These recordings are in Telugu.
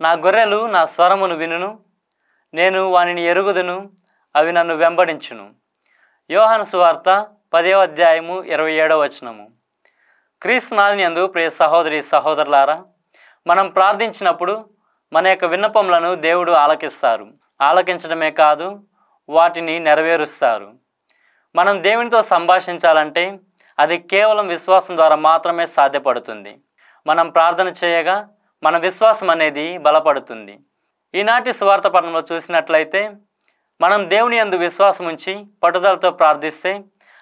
నా గొర్రెలు నా స్వరమును వినును, నేను వానిని ఎరుగుదును, అవి నన్ను వెంబడించును. యోహాను సువార్త 10వ అధ్యాయము 27వ వచనము. క్రీస్తునాథుని యందు ప్రియ సహోదరి సహోదరులారా, మనం ప్రార్థించినప్పుడు మన యొక్క విన్నపములను దేవుడు ఆలకిస్తారు. ఆలకించడమే కాదు, వాటిని నెరవేరుస్తారు. మనం దేవునితో సంభాషించాలంటే అది కేవలం విశ్వాసం ద్వారా మాత్రమే సాధ్యపడుతుంది. మనం ప్రార్థన చేయగా మన విశ్వాసం అనేది బలపడుతుంది. ఈనాటి సువార్త పఠనంలో చూసినట్లయితే మనం దేవుని యందు విశ్వాసం ఉంచి పట్టుదలతో ప్రార్థిస్తే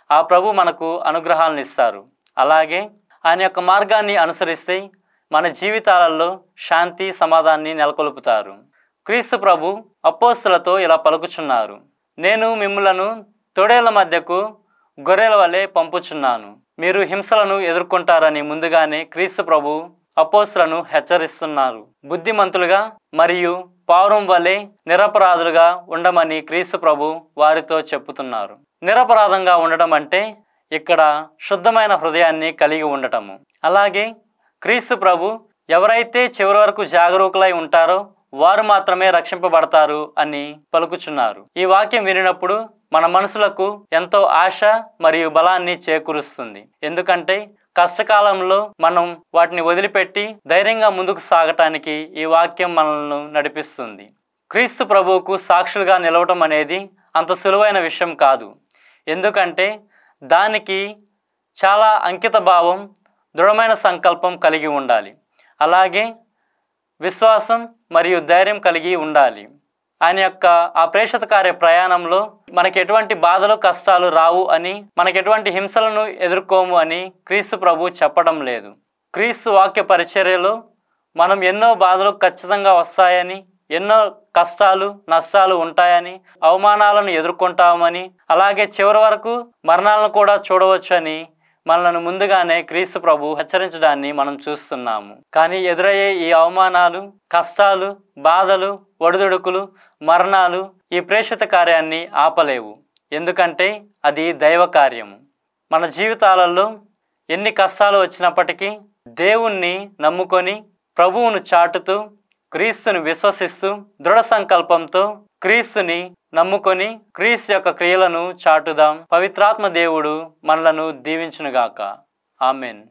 ఆ ప్రభు మనకు అనుగ్రహాలను ఇస్తారు. అలాగే ఆయన యొక్క మార్గాన్ని అనుసరిస్తే మన జీవితాలలో శాంతి సమాధానాన్ని నెలకొల్పుతారు. క్రీస్తు ప్రభు అపోస్తలులతో ఇలా పలుకుచున్నారు, నేను మిమ్ములను తొడేళ్ల మధ్యకు గొర్రెల వలె పంపుచున్నాను. మీరు హింసలను ఎదుర్కొంటారని ముందుగానే క్రీస్తు ప్రభు అపోస్తలులను హెచ్చరిస్తున్నారు. బుద్ధిమంతులుగా మరియు పావురం వలె నిరపరాధులుగా ఉండమని క్రీస్తు ప్రభు వారితో చెప్పుతున్నారు. నిరపరాధంగా ఉండటం అంటే ఇక్కడ శుద్ధమైన హృదయాన్ని కలిగి ఉండటము. అలాగే క్రీస్తు ప్రభు ఎవరైతే చివరి వరకు జాగరూకులై ఉంటారో వారు మాత్రమే రక్షింపబడతారు అని పలుకుచున్నారు. ఈ వాక్యం వినినప్పుడు మన మనసులకు ఎంతో ఆశ మరియు బలాన్ని చేకూరుస్తుంది. ఎందుకంటే కష్టకాలంలో మనం వాటిని వదిలిపెట్టి ధైర్యంగా ముందుకు సాగటానికి ఈ వాక్యం మనల్ని నడిపిస్తుంది. క్రీస్తు ప్రభువుకు సాక్షులుగా నిలవటం అనేది అంత సులువైన విషయం కాదు. ఎందుకంటే దానికి చాలా అంకిత భావం, దృఢమైన సంకల్పం కలిగి ఉండాలి. అలాగే విశ్వాసం మరియు ధైర్యం కలిగి ఉండాలి. ఆయన యొక్క ఆ ప్రేషిత కార్య ప్రయాణంలో మనకి ఎటువంటి బాధలు కష్టాలు రావు అని, మనకి ఎటువంటి హింసలను ఎదుర్కోము అని క్రీస్తు ప్రభు చెప్పడం లేదు. క్రీస్తు వాక్య పరిచర్యలో మనం ఎన్నో బాధలు ఖచ్చితంగా వస్తాయని, ఎన్నో కష్టాలు నష్టాలు ఉంటాయని, అవమానాలను ఎదుర్కొంటామని, అలాగే చివరి వరకు మరణాలను కూడా చూడవచ్చు అని మనల్ని ముందుగానే క్రీస్తు ప్రభు హెచ్చరించడాన్ని మనం చూస్తున్నాము. కానీ ఎదురయ్యే ఈ అవమానాలు, కష్టాలు, బాధలు, ఒడిదుడుకులు, మరణాలు ఈ ప్రేషిత కార్యాన్ని ఆపలేవు. ఎందుకంటే అది దైవ కార్యము. మన జీవితాలలో ఎన్ని కష్టాలు వచ్చినప్పటికీ దేవుణ్ణి నమ్ముకొని ప్రభువును చాటుతూ క్రీస్తుని విశ్వసిస్తూ దృఢ సంకల్పంతో క్రీస్తుని నమ్ముకొని క్రీస్తు యొక్క క్రియలను చాటుదాం. పవిత్రాత్మ దేవుడు మనలను దీవించునుగాక. ఆమెన్.